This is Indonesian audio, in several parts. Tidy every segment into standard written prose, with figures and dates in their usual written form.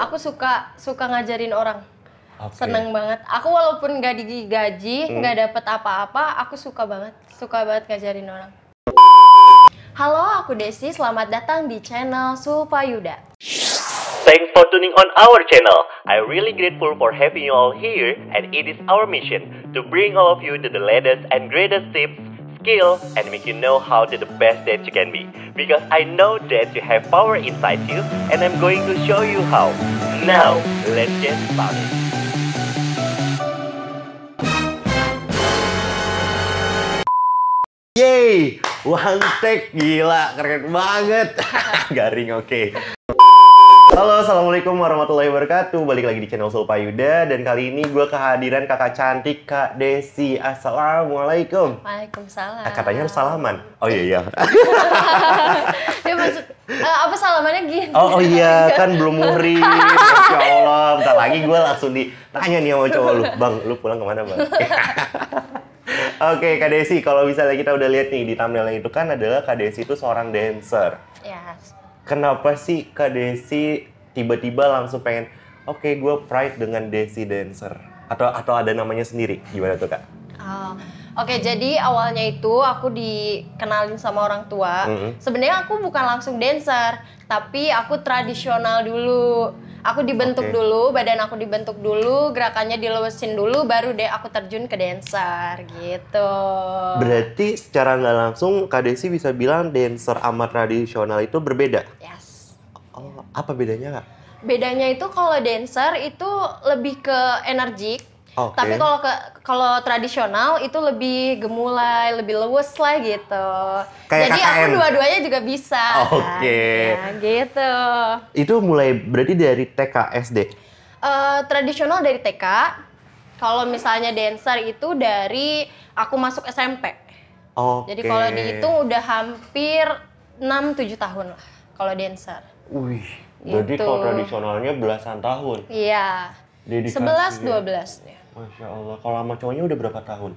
Aku suka ngajarin orang. Okay. Seneng banget. Aku walaupun nggak digaji, nggak dapet apa-apa, aku suka banget ngajarin orang. Halo, aku Desi. Selamat datang di channel Sulpayuda. Thanks for tuning on our channel. I'm really grateful for having you all here, and it is our mission to bring all of you to the latest and greatest tips, skill, and make you know how to the best that you can be. Because I know that you have power inside you, and I'm going to show you how. Now, let's get started. Yeay, one take, gila, keren banget. Garing, oke. Halo, assalamualaikum warahmatullahi wabarakatuh. Balik lagi di channel Sulpayuda. Dan kali ini gue kehadiran kakak cantik Kak Desi. Assalamualaikum. Waalaikumsalam. Katanya harus salaman. Oh iya. Dia maksud, apa salamannya gini? Oh iya, kan belum muhrim. Masya Allah, bentar lagi gue langsung ditanya nih sama cowok lu. Bang, lu pulang kemana bang? Oke, Kak Desi, kalau misalnya kita udah lihat nih di thumbnailnya itu kan adalah Kak Desi itu seorang dancer. Yes. Kenapa sih Kak Desi tiba-tiba langsung pengen, oke, gue pride dengan Desi dancer? Atau ada namanya sendiri? Gimana tuh Kak? Oke, jadi awalnya itu aku dikenalin sama orang tua. Sebenarnya aku bukan langsung dancer, tapi aku tradisional dulu. Aku dibentuk dulu, badan aku dibentuk dulu, gerakannya dilewesin dulu, baru deh aku terjun ke dancer gitu. Berarti secara nggak langsung Kak Desi bisa bilang dancer sama tradisional itu berbeda? Yes. Oh, apa bedanya Kak? Bedanya itu kalau dancer itu lebih ke energik. Okay. Tapi kalau tradisional itu lebih gemulai, lebih luwes lah gitu. Kayak jadi KKN. aku dua-duanya juga bisa. Oke. Ya, gitu. Itu mulai berarti dari TK SD? Tradisional dari TK. Kalau misalnya dancer itu dari aku masuk SMP. Oke. Jadi kalau dihitung udah hampir 6-7 tahun lah kalau dancer. Wih, berarti Gitu. kalau tradisionalnya belasan tahun? Iya. Dedikasi 11-12 nih. Masya Allah, kalau sama cowoknya udah berapa tahun?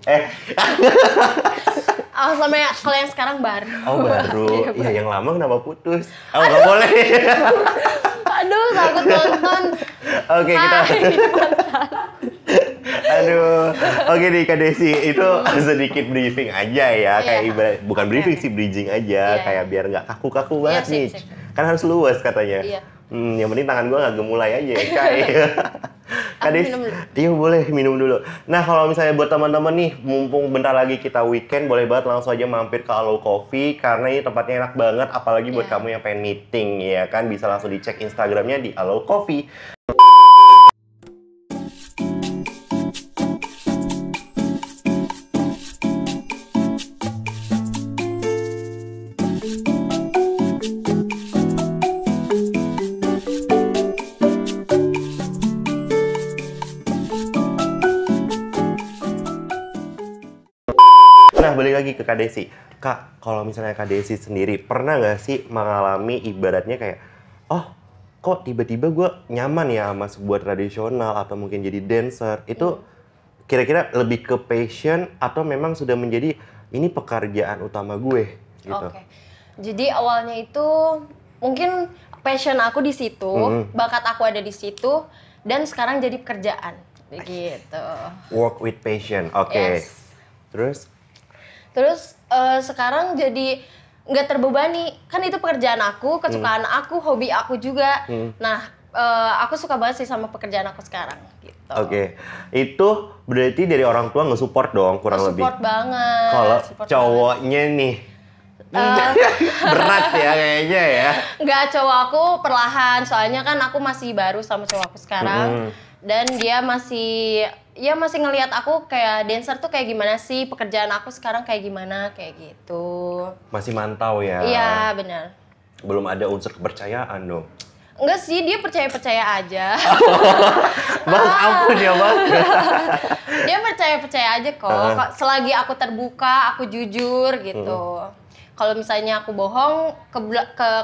Sama kalau yang sekarang baru. Oh baru, Iya, iya yang lama kenapa putus? Oh nggak boleh. Aduh, takut nonton. Oke, kita. Aduh, oke nih Kak Desi, itu sedikit briefing aja ya, kayak ibarat, bukan briefing sih, bridging aja, kayak biar nggak kaku-kaku banget nih. sip. Kan harus luas katanya. Iya. Yang penting tangan gua nggak gemulai aja ya, Kak. Kak Desi, minum dulu. iya boleh minum dulu. Nah kalau misalnya buat teman-teman nih, mumpung bentar lagi kita weekend, boleh banget langsung aja mampir ke Aloe Coffee karena ini tempatnya enak banget, apalagi buat kamu yang pengen meeting ya kan, bisa langsung dicek Instagramnya di Aloe Coffee. Nah, balik lagi ke Kak Desi. Kak, kalau misalnya Kak Desi sendiri, pernah nggak sih mengalami ibaratnya kayak, oh, kok tiba-tiba gue nyaman ya sama sebuah tradisional atau mungkin jadi dancer? Itu kira-kira lebih ke passion atau memang sudah menjadi ini pekerjaan utama gue? Gitu. Oke. Jadi awalnya itu mungkin passion aku di situ, bakat aku ada di situ, dan sekarang jadi pekerjaan. Begitu. Work with passion, oke. Yes. Terus sekarang jadi nggak terbebani, kan itu pekerjaan aku, kesukaan aku, hobi aku juga. Nah, aku suka banget sih sama pekerjaan aku sekarang. Gitu. Oke, itu berarti dari orang tua nge-support dong kurang lebih. Support banget. Kalau support cowoknya nih, berat ya kayaknya ya. Nggak, cowok aku perlahan, soalnya kan aku masih baru sama cowok aku sekarang. Dan dia masih ngelihat aku kayak dancer tuh kayak gimana sih, pekerjaan aku sekarang kayak gimana, kayak gitu. Masih mantau ya? Iya, benar. Belum ada unsur kepercayaan dong? Enggak sih, dia percaya-percaya aja. Bang, ampun ya bang. Dia percaya-percaya aja kok. Selagi aku terbuka, aku jujur gitu. Kalau misalnya aku bohong,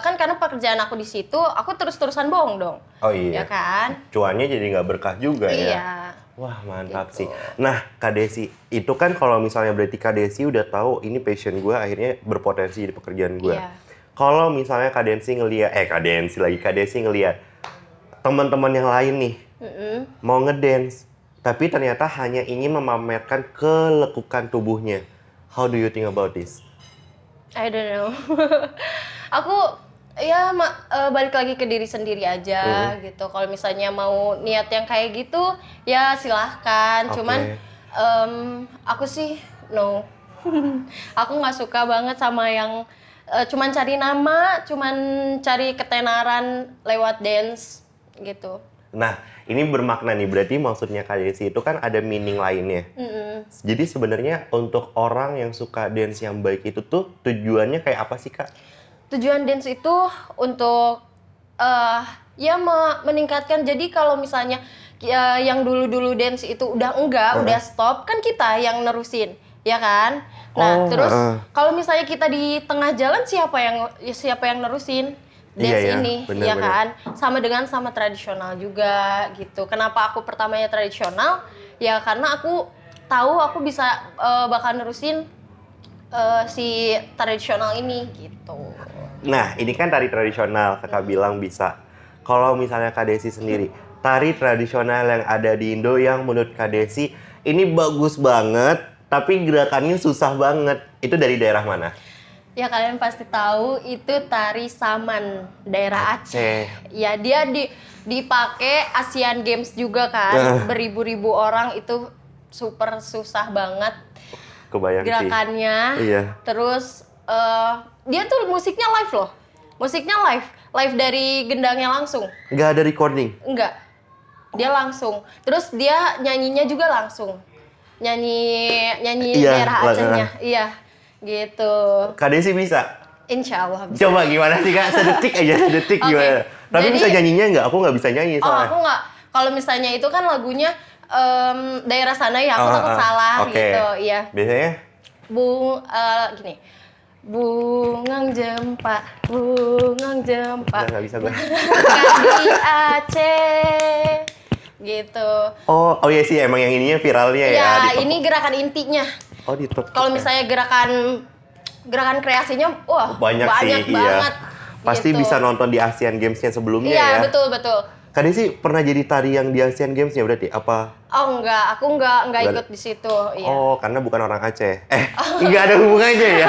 kan karena pekerjaan aku di situ, aku terus-terusan bohong dong. Oh iya. Ya kan? Cuannya jadi nggak berkah juga ya? Iya. Wah mantap Gitu. sih. Nah Kak Desi, itu kan kalau misalnya berarti Kak Desi udah tahu ini passion gue akhirnya berpotensi di pekerjaan gue. Iya. Kalau misalnya Kak Desi ngeliat, Kak Desi ngeliat teman-teman yang lain nih Mm-mm. mau ngedance, tapi ternyata hanya ingin memamerkan kelekukan tubuhnya. How do you think about this? I don't know. Aku ya balik lagi ke diri sendiri aja gitu. Kalau misalnya mau niat yang kayak gitu ya silahkan. Oke. Cuman aku sih no. Aku nggak suka banget sama yang cuman cari nama, cuman cari ketenaran lewat dance gitu. Nah, ini bermakna nih, berarti maksudnya Kak Desi itu kan ada meaning lainnya. Jadi sebenarnya untuk orang yang suka dance yang baik itu tuh tujuannya kayak apa sih, Kak? Tujuan dance itu untuk ya meningkatkan. Jadi kalau misalnya yang dulu-dulu dance itu udah enggak, udah stop, kan kita yang nerusin, ya kan? Nah, terus kalau misalnya kita di tengah jalan siapa yang nerusin dance Iya, ini, bener, ya bener. kan? Sama tradisional juga gitu. Kenapa aku pertamanya tradisional? Ya karena aku tahu aku bisa bakal nerusin si tradisional ini gitu. Nah, ini kan tari tradisional, Kakak bilang bisa. Kalau misalnya Kak Desi sendiri, tari tradisional yang ada di Indo yang menurut Kak Desi ini bagus banget, tapi gerakannya susah banget. Itu dari daerah mana? Ya kalian pasti tahu itu tari Saman, daerah Aceh. Ya dia dipakai Asian Games juga kan, beribu-ribu orang itu super susah banget Kebayang gerakannya. sih. Iya. Terus dia tuh musiknya live loh, musiknya live dari gendangnya langsung. Nggak ada recording? Enggak, dia langsung. Terus dia nyanyinya juga langsung, nyanyi Iya, daerah Acehnya, iya. Gitu. Kak Desi bisa? Insya Allah bisa. Coba gimana sih, Kak? Sedetik aja, sedetik Oke. gimana? Tapi Jadi- bisa nyanyinya nggak? Aku nggak bisa nyanyi Oh, soalnya. aku nggak. Kalau misalnya itu kan lagunya daerah sana ya, aku takut salah Oke. gitu. Iya. Biasanya? Gini. Bungang jempa. Nggak bisa gue. Di Aceh. Gitu. Oh iya sih, emang yang ininya viralnya ya. Ya, di ini gerakan intinya. Oh, di TikTok Kalau ya? misalnya gerakan kreasinya, wah banyak sih, banget. Pasti gitu. bisa nonton di Asian Games-nya sebelumnya Iya, ya. betul. Kak Desi pernah jadi tari yang di Asian Games-nya berarti? Apa? Oh enggak, aku enggak Nggak ikut di situ. Iya. Oh, karena bukan orang Aceh. Nggak ada hubungannya ya?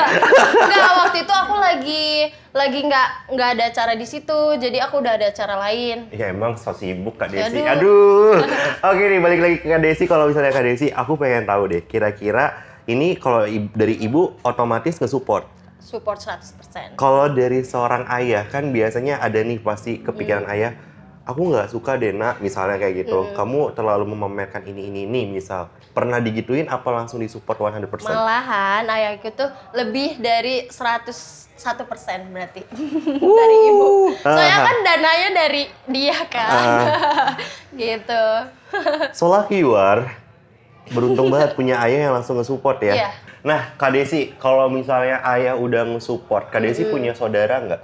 Enggak, waktu itu aku lagi nggak ada acara di situ, jadi aku udah ada acara lain. Ya emang so sibuk Kak Desi. Aduh. Oke nih, balik lagi ke Kak Desi. Kalau misalnya Kak Desi, aku pengen tahu deh, kira-kira ini kalau dari ibu otomatis nge-support. Support 100%. Kalau dari seorang ayah, kan biasanya ada nih pasti kepikiran ayah, aku nggak suka deh nak, misalnya kayak gitu. Kamu terlalu memamerkan ini, misal. Pernah digituin apa langsung disupport 100%? Malahan ayahku tuh lebih dari 101% berarti dari ibu. Soalnya kan dananya dari dia kan. Gitu. So lucky you are. Beruntung banget punya ayah yang langsung nge-support ya. Iya. Nah, Kak Desi, kalau misalnya ayah udah nge-support, Kak Desi punya saudara nggak?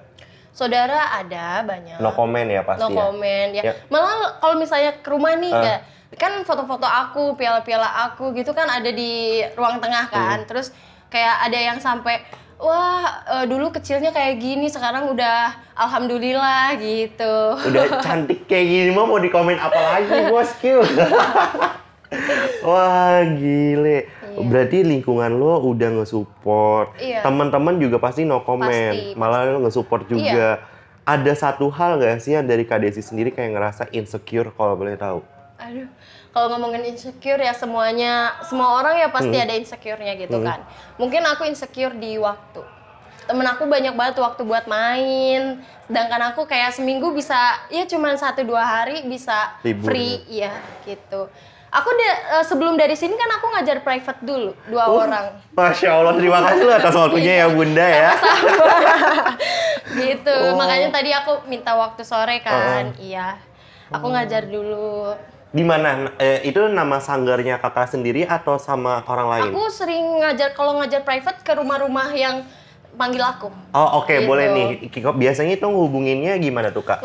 Saudara ada banyak. No comment ya pasti No ya? comment ya. Ya. Malah kalau misalnya ke rumah nih kan foto-foto aku, piala-piala aku gitu kan ada di ruang tengah kan. Terus kayak ada yang sampai wah dulu kecilnya kayak gini, sekarang udah alhamdulillah gitu. Udah cantik kayak gini mah mau dikomen apa lagi bosku? Wah gile. Iya. Berarti lingkungan lo udah nge-support. Iya. Teman-teman juga pasti no comment. Pasti. Malah lo nge-support juga. Ada satu hal gak sih yang dari Kak Desi sendiri kayak ngerasa insecure kalau boleh tahu? Aduh, kalau ngomongin insecure ya semua orang ya pasti ada insecure-nya gitu kan. Mungkin aku insecure di waktu. Temen aku banyak banget waktu buat main, sedangkan aku kayak seminggu bisa ya cuman 1-2 hari bisa Libur, free, ya gitu. Aku sebelum dari sini kan aku ngajar private dulu 2 orang. Masya Allah, terima kasih lo atas waktunya ya Bunda ya. Gitu. Makanya tadi aku minta waktu sore kan. Iya. Aku ngajar dulu. Di mana? Itu nama sanggarnya kakak sendiri atau sama orang lain? Aku sering kalau ngajar private ke rumah-rumah yang panggil aku. Oh oke, Gitu. boleh nih. Biasanya itu hubunginnya gimana tuh Kak?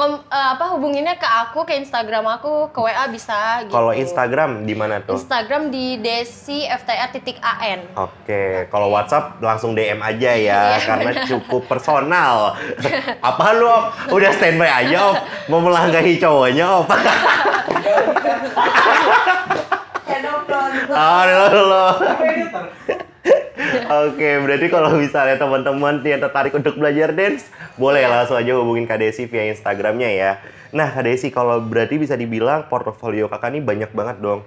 Hubunginnya ke aku, ke Instagram aku, ke WA bisa gitu. Kalau Instagram di mana tuh? Instagram di desi_ftr_an. Oke, kalau WhatsApp langsung DM aja ya, Iya, karena cukup personal. Apa lu, Op? Udah standby aja, Op? Mau melangkahi cowoknya, Op? Lo. Oke, berarti kalau misalnya teman-teman yang tertarik untuk belajar dance, boleh langsung aja hubungin Kak Desi via Instagramnya ya. Nah, Kak Desi, kalau berarti bisa dibilang portofolio kakak ini banyak banget dong.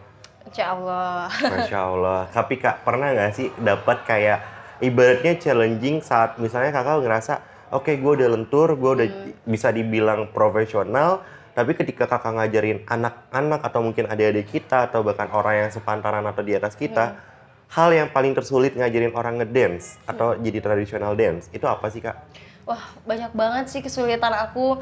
Insya Allah. Masya Allah. Tapi Kak, pernah nggak sih dapat kayak ibaratnya challenging saat misalnya kakak ngerasa, oke, gue udah lentur, gue udah bisa dibilang profesional, tapi ketika kakak ngajarin anak-anak atau mungkin adik-adik kita atau bahkan orang yang sepantaran atau di atas kita, hal yang paling tersulit ngajarin orang ngedance atau jadi tradisional dance, itu apa sih Kak? Wah, banyak banget sih kesulitan aku.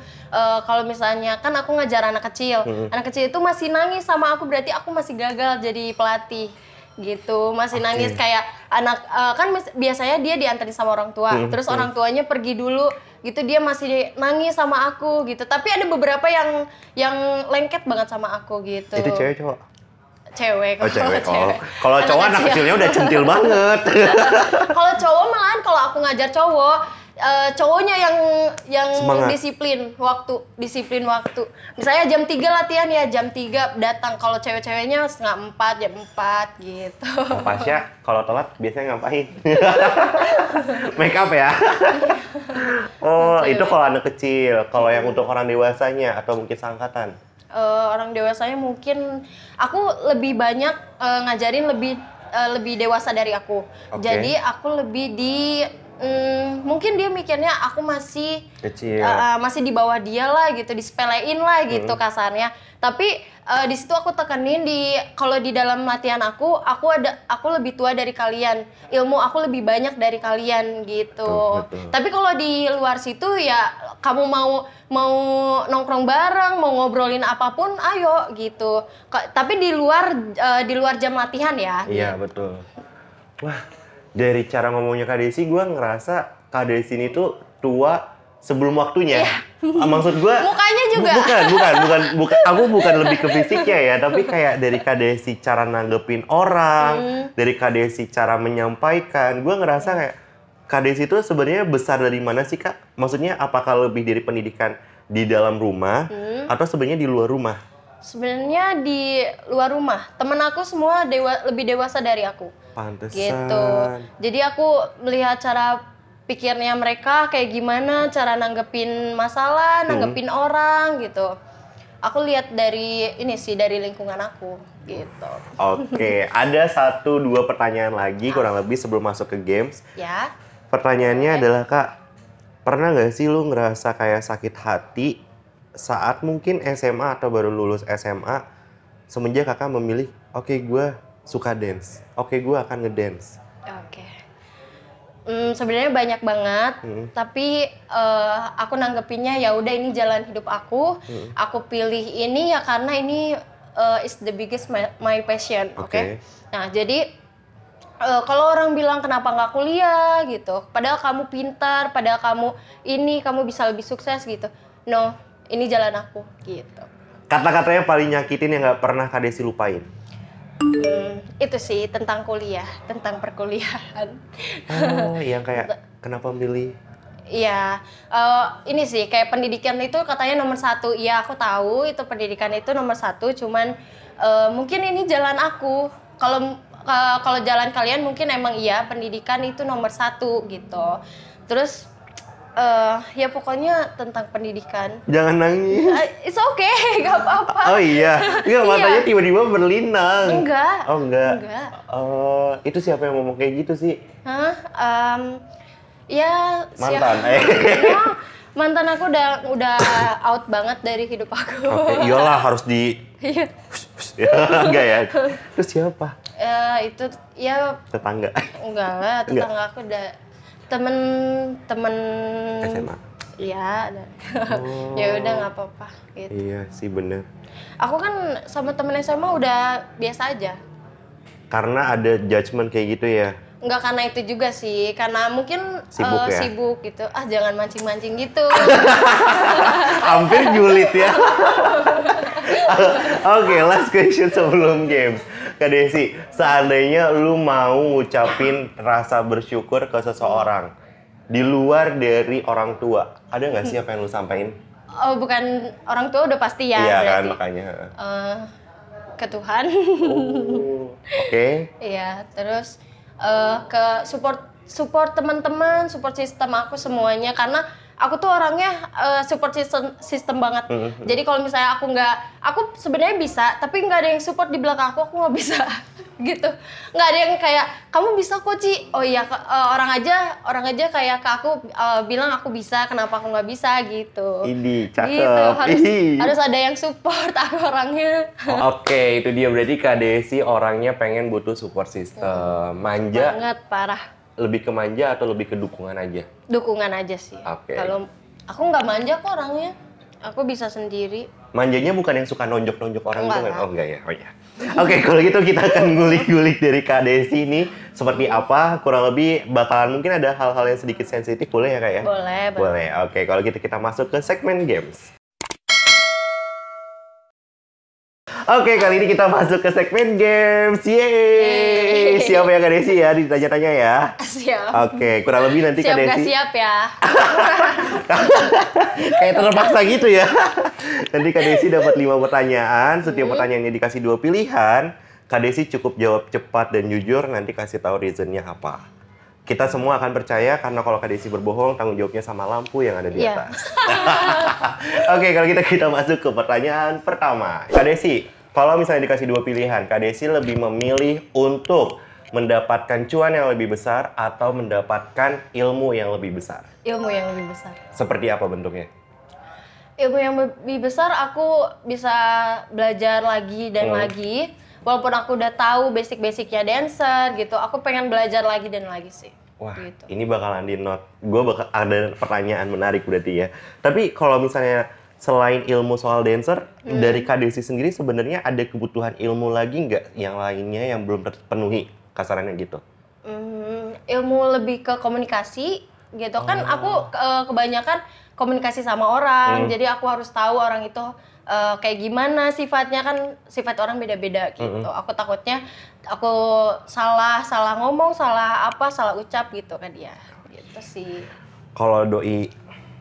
Kalau misalnya, kan aku ngajar anak kecil. Anak kecil itu masih nangis sama aku, berarti aku masih gagal jadi pelatih. Gitu, masih nangis kayak anak, kan biasanya dia diantarin sama orang tua. Terus orang tuanya pergi dulu, gitu dia masih nangis sama aku gitu. Tapi ada beberapa yang lengket banget sama aku gitu. Itu cewek cowok? Cewek. Oh cewek. Kalau cowok anak kecilnya udah centil banget. Kalau cowok malahan kalau aku ngajar cowok, cowoknya yang Semangat. disiplin waktu. Misalnya jam 3 latihan ya, jam 3 datang. Kalau cewek-ceweknya setengah 4, jam 4 gitu. Pasya, kalau telat biasanya ngapain? Make up ya? Oh, itu kalau anak kecil. Kalau yang untuk orang dewasanya atau mungkin seangkatan? Orang dewasanya mungkin aku lebih banyak ngajarin lebih dewasa dari aku. Jadi aku lebih mungkin dia mikirnya aku masih kecil, masih di bawah dia lah gitu, disepelein lah gitu kasarnya. Tapi di situ aku tekenin kalau di dalam latihan aku lebih tua dari kalian, ilmu aku lebih banyak dari kalian gitu. Betul. Tapi kalau di luar situ ya kamu mau nongkrong bareng, mau ngobrolin apapun, ayo gitu. Tapi di luar jam latihan ya. Iya betul. Wah, dari cara ngomongnya Kak Desi, gue ngerasa Kak Desi ini tuh tua sebelum waktunya. Maksud gue mukanya juga. Bukan. Aku bukan lebih ke fisiknya ya, tapi kayak dari Kak Desi cara nanggepin orang, dari Kak Desi cara menyampaikan, gue ngerasa kayak Kak Desi itu sebenarnya besar dari mana sih Kak? Maksudnya apakah lebih dari pendidikan di dalam rumah atau sebenarnya di luar rumah? Sebenarnya di luar rumah. Temen aku semua lebih dewasa dari aku. Pantesan. Gitu. Jadi aku melihat cara pikirnya mereka kayak gimana, cara nanggepin masalah, nanggepin orang gitu. Aku lihat dari dari lingkungan aku gitu. Oke, ada 1-2 pertanyaan lagi kurang lebih sebelum masuk ke games. Ya. Pertanyaannya adalah Kak, pernah nggak sih lu ngerasa kayak sakit hati saat mungkin SMA atau baru lulus SMA semenjak kakak memilih, oke, gue suka dance, oke, gue akan ngedance? Oke. Sebenarnya banyak banget, tapi aku nanggepinnya ya udah ini jalan hidup aku. Aku pilih ini ya karena ini is the biggest my passion, oke? Nah, jadi kalau orang bilang kenapa nggak kuliah gitu, padahal kamu pintar, padahal kamu bisa lebih sukses gitu. No, ini jalan aku gitu. Kata-katanya paling nyakitin yang nggak pernah Kak Desi lupain? Itu sih tentang kuliah, tentang perkuliahan. Oh, yang kayak kenapa milih? Iya, ini sih kayak pendidikan itu katanya nomor 1. Iya, aku tahu itu pendidikan itu nomor 1. Cuman mungkin ini jalan aku. Kalau jalan kalian mungkin emang iya pendidikan itu nomor 1 gitu. Terus ya pokoknya tentang pendidikan. Jangan nangis. It's okay, gak apa-apa. Oh iya, enggak, matanya tiba-tiba berlinang. Enggak. Oh enggak. Enggak. Oh, itu siapa yang ngomong kayak gitu sih? Hah? Ya Mantan. No, mantan aku udah out banget dari hidup aku. Oke, iyalah harus di. Enggak ya. Terus siapa? Itu ya Tetangga. enggak lah, tetangga aku udah temen SMA. Iya, ya udah nggak apa-apa gitu. Iya sih bener. Aku kan sama temen SMA udah biasa aja. Karena ada judgement kayak gitu ya. Nggak karena itu juga sih, karena mungkin Sibuk ya? sibuk gitu. Jangan mancing-mancing gitu. Hampir julid ya. Oke, last question sebelum games. Kak Desi, seandainya lu mau ngucapin rasa bersyukur ke seseorang di luar dari orang tua, ada nggak sih apa yang lu sampaikan? Oh, bukan orang tua udah pasti ya Iya kan, berarti. makanya. Ke Tuhan. Oh, oke. Iya, terus ke support teman-teman, support sistem aku semuanya, karena aku tuh orangnya support system banget. Jadi kalau misalnya aku sebenarnya bisa, tapi nggak ada yang support di belakang aku nggak bisa. Gitu, nggak ada yang kayak kamu bisa kok Ci. Oh iya, orang aja kayak ke aku bilang aku bisa, kenapa aku nggak bisa gitu. Ini cakep. Gitu, harus ada yang support aku orangnya. Oke, itu dia berarti Kak Desi orangnya pengen butuh support system. Manja. Banget parah. Lebih ke manja atau lebih ke dukungan aja? Dukungan aja sih. Oke. Kalau aku nggak manja kok orangnya, aku bisa sendiri. Manjanya bukan yang suka nonjok-nonjok orang Enggak gitu kan? lah. Oh enggak ya? Oh iya. Oke, kalau gitu kita akan ngulik-ngulik dari Kak Desi ini seperti apa, kurang lebih bakalan mungkin ada hal-hal yang sedikit sensitif, boleh ya Kak ya? Boleh. Boleh. Oke, kalau gitu kita masuk ke segmen games. Oke, kali ini kita masuk ke segmen games. Yeay! Siap ya Kak Desi ya ditanya-tanya ya? Siap. Oke, kurang lebih nanti Siap Kak nggak Desi siap ya? kayak terpaksa gitu ya. Nanti Kak Desi dapat 5 pertanyaan, setiap pertanyaannya dikasih 2 pilihan. Kak Desi cukup jawab cepat dan jujur, nanti kasih tahu reasonnya apa. Kita semua akan percaya karena kalau Kak Desi berbohong, tanggung jawabnya sama lampu yang ada di Iya. atas. Oke, kalau kita masuk ke pertanyaan pertama. Kak Desi, kalau misalnya dikasih 2 pilihan, Kak Desi lebih memilih untuk mendapatkan cuan yang lebih besar atau mendapatkan ilmu yang lebih besar? Ilmu yang lebih besar. Seperti apa bentuknya? Ilmu yang lebih besar, aku bisa belajar lagi dan lagi. Walaupun aku udah tahu basic-basicnya dancer gitu, aku pengen belajar lagi dan lagi sih. Wah, Gitu. ini bakalan di note. Gue bakal ada pertanyaan menarik berarti ya. Tapi kalau misalnya selain ilmu soal dancer, dari Kak Desi sendiri sebenarnya ada kebutuhan ilmu lagi nggak yang lainnya yang belum terpenuhi, kasarannya gitu? Ilmu lebih ke komunikasi gitu kan, aku kebanyakan komunikasi sama orang, jadi aku harus tahu orang itu kayak gimana sifatnya, kan sifat orang beda-beda gitu. Aku takutnya aku salah ngomong, salah ucap gitu kan dia. Gitu sih. Kalau doi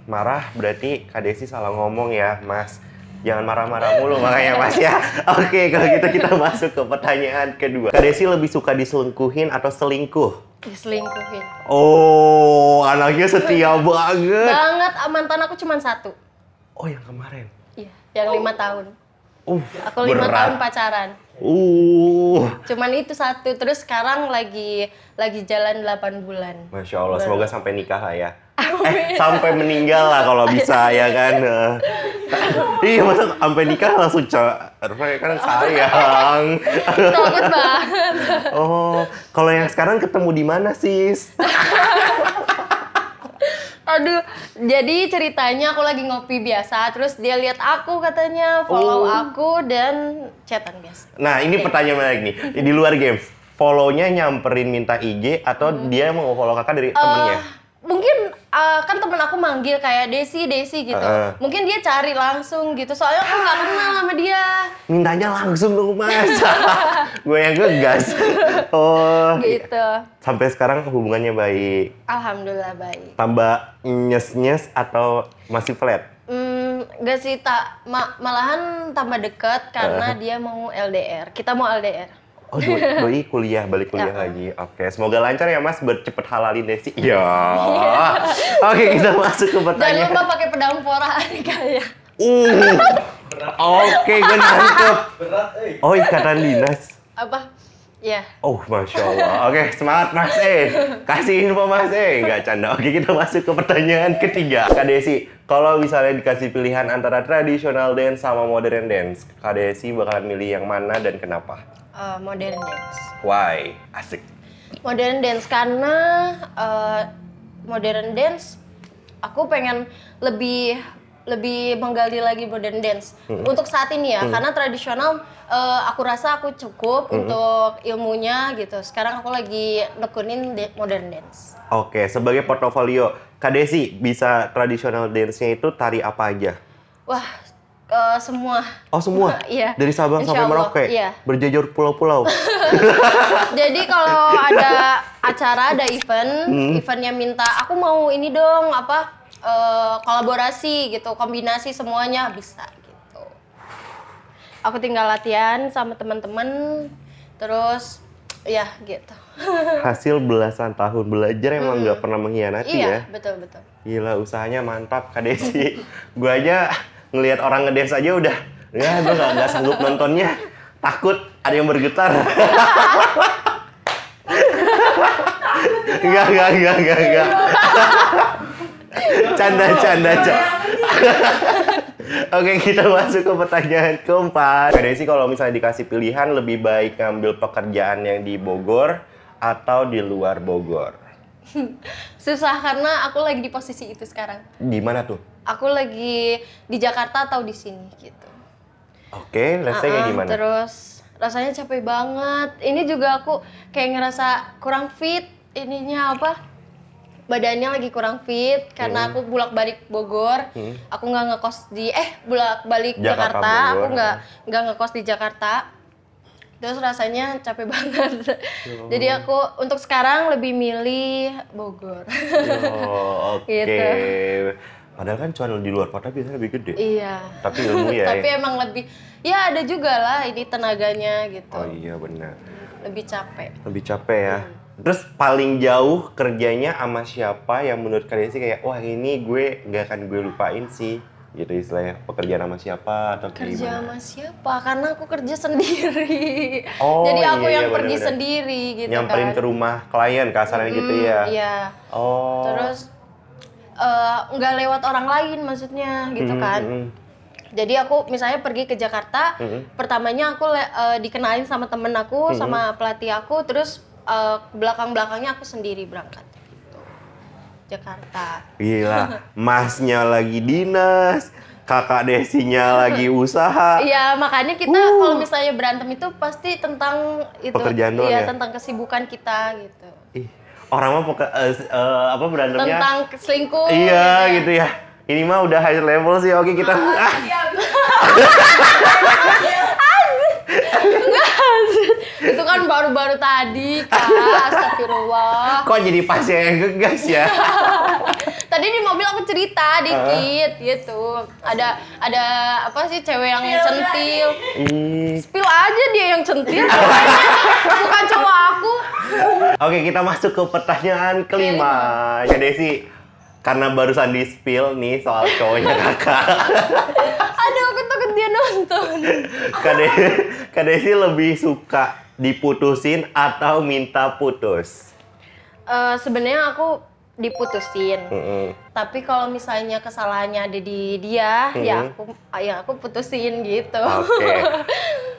marah berarti Kak Desi salah ngomong ya, Mas. Jangan marah-marah mulu makanya Mas ya. Oke, kalau gitu kita masuk ke pertanyaan kedua. Kak Desi lebih suka diselingkuhin atau selingkuh? Diselingkuhin. Oh, anaknya setia banget. Banget, mantan aku cuma 1. Oh, yang kemarin. Iya, yang 5 tahun. Aku 5 berat. tahun pacaran. Cuman itu 1, terus sekarang lagi jalan 8 bulan. Masya Allah, semoga sampai nikah lah ya. Sampai meninggal lah kalau bisa ya kan. Iya, masa sampai nikah langsung kan sayang. Takut banget. Oh, kalau yang sekarang ketemu di mana, sis? Aduh, jadi ceritanya aku lagi ngopi biasa, terus dia lihat aku katanya, follow aku dan chatan guys. Nah, ini pertanyaan menarik nih. Di luar games, follow-nya nyamperin minta IG atau dia mau follow kakak dari temennya? Mungkin kan temen aku manggil kayak Desi gitu. Mungkin dia cari langsung gitu, soalnya aku nggak kenal sama dia. Mintanya langsung dong, Mas. Gue yang ngegas. Oh, Gitu. sampai sekarang hubungannya baik. Alhamdulillah baik. Tambah nyes-nyes atau masih flat? Nggak sih, malahan tambah deket karena dia mau LDR. Kita mau LDR. Oh, doi kuliah, balik kuliah Ya. lagi. Oke, semoga lancar ya Mas, cepet halalin Desi. Iya. Oke, kita masuk ke Jangan pertanyaan. lupa pakai pedang pora kayak. Oke, gue nangkep. Oh, ikatan dinas. Apa? Ya. Oh, Masya Allah. Oke, semangat Mas Kasih info Mas Nggak canda. Oke, kita masuk ke pertanyaan ketiga. Kak Desi, kalau misalnya dikasih pilihan antara traditional dance sama modern dance, Kak Desi bakalan milih yang mana dan kenapa? Modern dance. Why? Asik. Modern dance karena modern dance aku pengen lebih lebih menggali lagi modern dance untuk saat ini ya, karena tradisional aku rasa aku cukup untuk ilmunya gitu. Sekarang aku lagi nekunin modern dance. Oke, sebagai portofolio, Kak Desi bisa tradisional dance-nya itu tari apa aja? Wah, semua. Oh semua? Iya. Dari Sabang Insya sampai Allah, Merauke? iya. Berjajur pulau-pulau? Jadi kalau ada acara, ada eventnya minta, aku mau ini dong, kolaborasi gitu, kombinasi semuanya bisa gitu. Aku tinggal latihan sama teman-teman, terus ya gitu. Hasil belasan tahun belajar emang nggak pernah mengkhianati ya? Iya, betul. Gila, usahanya mantap Kak Desi. Gue aja ngelihat orang ngedance aja udah, ya gue nggak sanggup nontonnya. Takut ada yang bergetar. Enggak. Canda. Oke, kita masuk ke pertanyaan keempat. Kak Desi, kalau misalnya dikasih pilihan, lebih baik ngambil pekerjaan yang di Bogor atau di luar Bogor? Susah karena aku lagi di posisi itu sekarang. Di mana tuh? Aku lagi di Jakarta atau di sini gitu. Oke, rasanya kayak gimana? Terus rasanya capek banget. Ini juga aku kayak ngerasa kurang fit. Ininya badannya lagi kurang fit karena aku bolak-balik Bogor. Aku nggak ngekos di bolak-balik Jakarta. Aku nggak ngekos di Jakarta. Terus rasanya capek banget. Jadi aku untuk sekarang lebih milih Bogor. Oh, oke. Gitu. Padahal kan cuan di luar kota biasanya lebih gede. Iya. Tapi ilmu ya. Tapi emang lebih, ya ada juga lah ini tenaganya gitu. Oh iya benar. Lebih capek. Lebih capek ya. Terus paling jauh kerjanya sama siapa yang menurut kalian sih kayak, wah ini gue nggak akan gue lupain sih. Gitu istilahnya, pekerjaan sama siapa atau gimana? Kerja sama siapa? Karena aku kerja sendiri. Oh, jadi aku iya, yang bener, pergi bener. sendiri gitu. Nyamperin kan. ke rumah klien kasarnya gitu ya? Iya. Oh. Terus nggak lewat orang lain maksudnya gitu kan. Jadi aku misalnya pergi ke Jakarta, pertamanya aku dikenalin sama temen aku, sama pelatih aku, terus belakang-belakangnya aku sendiri berangkat. Jakarta. Gila, masnya lagi dinas, kakak Desinya lagi usaha. Iya, makanya kita kalau misalnya berantem itu pasti tentang itu. Pekerjaan doang iya, ya? tentang kesibukan kita gitu. Ih, orang mah berantemnya? Tentang selingkuh. Iya, gitu gitu ya. Ini mah udah high level sih, oke kita. Itu kan baru-baru tadi, Kak. Astagfirullah. Kok jadi pasnya yang gegas ya? Tadi di mobil aku cerita dikit gitu. Ada cewek yang centil. Spill aja dia yang centil. Bukan cowok aku. Oke, kita masuk ke pertanyaan kelima. Ya Desi, karena barusan di spill nih soal cowoknya kakak. Aduh, aku takut dia nonton. Kak Desi lebih suka diputusin atau minta putus? Sebenarnya aku diputusin. Tapi kalau misalnya kesalahannya ada di dia, ya aku putusin gitu. Oke.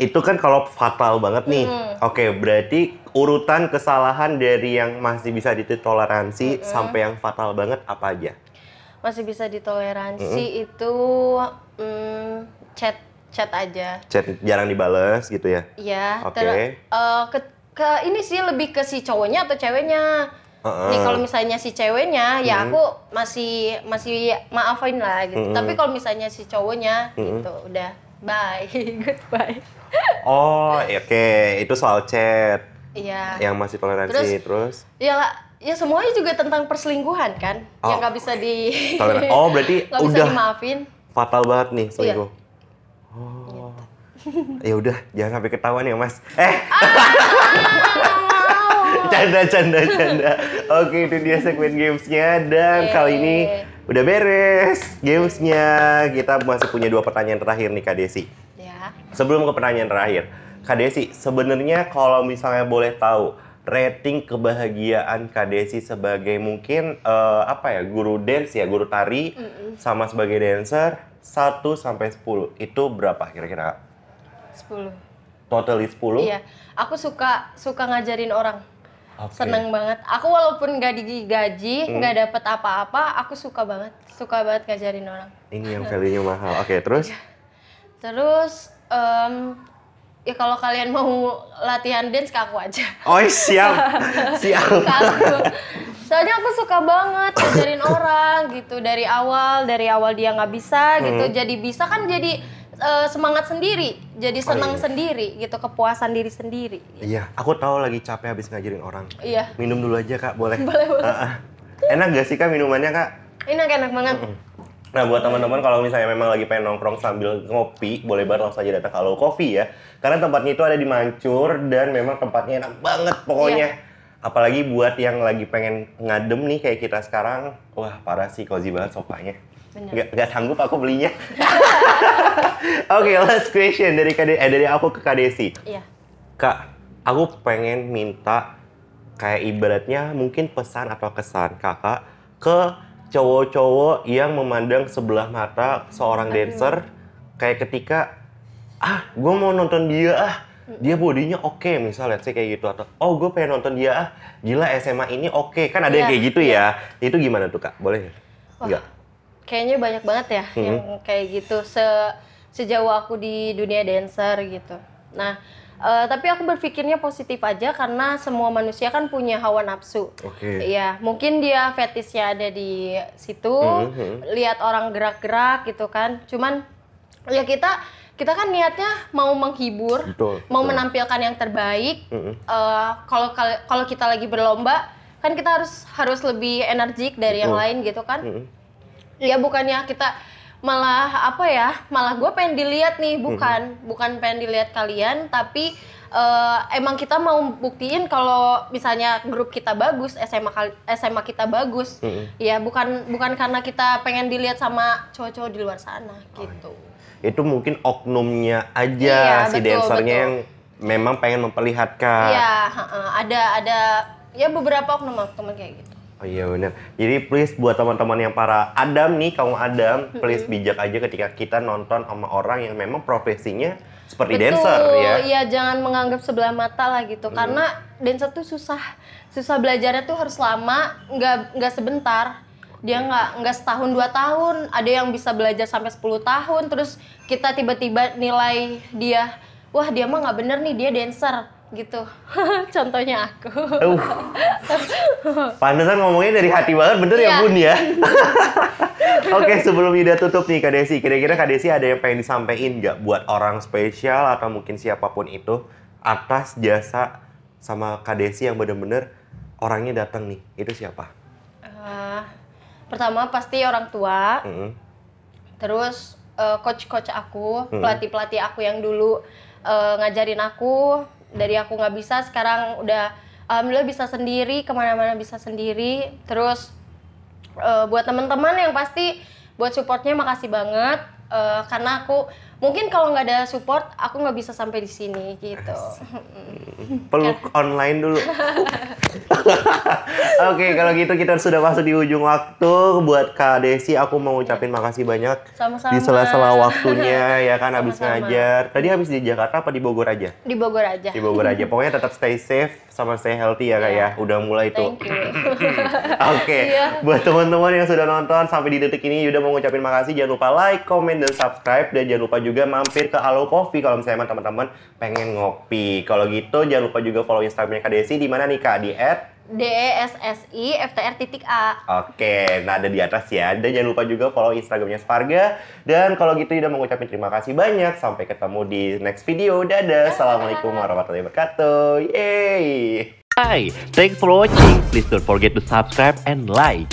Itu kan kalau fatal banget nih. Oke, berarti urutan kesalahan dari yang masih bisa ditoleransi sampai yang fatal banget apa aja? Masih bisa ditoleransi itu chat aja. Chat jarang dibales gitu ya? Iya. Oke. Ke ini sih lebih ke si cowoknya atau ceweknya. Nih kalau misalnya si ceweknya ya aku masih maafin lah gitu. Tapi kalau misalnya si cowoknya gitu udah bye, goodbye. Oh, oke. Itu soal chat. Iya. Yang masih toleransi terus? Ya semuanya juga tentang perselingkuhan kan. Yang nggak bisa Oh, berarti nggak bisa udah dimaafin. fatal banget nih selingkuh. Iya. Oh. Ya udah, jangan sampai ketahuan ya, Mas. Canda. Oke, itu dia segmen gamesnya dan kali ini udah beres gamesnya. Kita masih punya 2 pertanyaan terakhir nih Kak Desi. Ya. Sebelum ke pertanyaan terakhir, Kak Desi, sebenarnya kalau misalnya boleh tahu rating kebahagiaan Kak Desi sebagai mungkin guru dance ya, guru tari sama sebagai dancer 1 sampai 10 itu berapa kira-kira? 10. Totally 10? Iya. Aku suka ngajarin orang. Oke. Seneng banget. Aku walaupun nggak digaji, nggak dapet apa-apa, aku suka banget ngajarin orang. Ini yang value-nya mahal. Oke, terus? Terus ya kalau kalian mau latihan dance ke aku aja. Oh, siap. Siap. Ke aku. Soalnya aku suka banget ngajarin orang gitu dari awal dia nggak bisa gitu, jadi bisa kan jadi semangat sendiri, jadi senang sendiri gitu, kepuasan diri sendiri. Iya, aku tahu lagi capek habis ngajarin orang. Iya. Minum dulu aja Kak, boleh? Boleh. Enak gak sih Kak minumannya Kak? Enak banget. Nah buat teman-teman kalau misalnya memang lagi pengen nongkrong sambil ngopi, boleh banget langsung aja datang ke Halo Coffee ya. Karena tempatnya itu ada di Mancur dan memang tempatnya enak banget pokoknya. Iya. Apalagi buat yang lagi pengen ngadem nih kayak kita sekarang, wah parah sih, cozy banget sofanya. Nggak sanggup aku belinya. Oke, last question dari aku ke Kak Desi. Iya. Kak, aku pengen minta kayak ibaratnya mungkin pesan atau kesan kakak ke cowok-cowok yang memandang sebelah mata seorang dancer kayak ketika gue mau nonton dia dia bodinya oke, misalnya let's say kayak gitu, atau gue pengen nonton dia gila SMA ini oke. Kan ada yang kayak gitu ya. Itu gimana tuh Kak? Boleh? Enggak? Kayaknya banyak banget ya yang kayak gitu sejauh aku di dunia dancer gitu. Nah, tapi aku berpikirnya positif aja karena semua manusia kan punya hawa nafsu. Oke. Iya, mungkin dia fetishnya ada di situ, lihat orang gerak-gerak gitu kan. Cuman ya kita kan niatnya mau menghibur, mau menampilkan yang terbaik. Kalau kita lagi berlomba, kan kita harus lebih energik dari yang lain gitu kan. Ya bukannya kita malah gue pengen dilihat nih, bukan pengen dilihat kalian, tapi emang kita mau buktiin kalau misalnya grup kita bagus, SMA kita bagus. Ya bukan karena kita pengen dilihat sama cowok-cowok di luar sana gitu. Itu mungkin oknumnya aja si dancernya yang memang pengen memperlihatkan. Iya, ada ya beberapa oknum kayak gitu. Oh iya benar. Jadi please buat teman-teman yang para Adam nih, kaum Adam, please bijak aja ketika kita nonton sama orang yang memang profesinya seperti dancer ya. Iya, jangan menganggap sebelah mata lah gitu. Karena dancer tuh susah belajarnya tuh harus lama, nggak sebentar. Dia nggak setahun 2 tahun, ada yang bisa belajar sampai 10 tahun, terus kita tiba-tiba nilai dia, wah dia mah nggak bener nih, dia dancer gitu. Contohnya aku. Pantesan ngomongnya dari hati banget, bener ya Bun ya? Oke, sebelum Yuda tutup nih Kak Desi, kira-kira Kak Desi ada yang pengen disampaikan nggak buat orang spesial atau mungkin siapapun itu atas jasa sama Kak Desi yang bener-bener orangnya datang nih, itu siapa? Pertama pasti orang tua, terus coach-coach aku, pelatih-pelatih aku yang dulu ngajarin aku, dari aku nggak bisa sekarang udah alhamdulillah bisa sendiri, kemana-mana bisa sendiri. Terus buat teman-teman yang pasti buat supportnya makasih banget, karena aku mungkin kalau nggak ada support aku nggak bisa sampai di sini gitu. Peluk online dulu. Oke, kalau gitu kita sudah masuk di ujung waktu. Buat Kak Desi, aku mau ucapin makasih banyak. Sama-sama. Di sela-sela waktunya ya kan habis ngajar. Tadi habis di Jakarta apa di Bogor aja? Di Bogor aja. Di Bogor aja. Pokoknya tetap stay safe sama stay healthy ya Kak ya. Udah mulai tuh. Thank you. Oke, buat teman-teman yang sudah nonton sampai di detik ini, Yuda mau ngucapin makasih. Jangan lupa like, comment, dan subscribe. Dan jangan lupa juga mampir ke Halo Coffee kalau misalnya teman-teman pengen ngopi. Kalau gitu jangan lupa juga follow Instagramnya Kak Desi. Di mana nih Kak? Di @DESSIFTR.A. Oke, nah ada di atas ya. Dan jangan lupa juga follow Instagramnya Sparga. Dan kalau gitu Yuda mau ngucapin terima kasih banyak. Sampai ketemu di next video. Dadah. Assalamualaikum warahmatullahi wabarakatuh. Yeay. Hi, thanks for watching. Please don't forget to subscribe and like.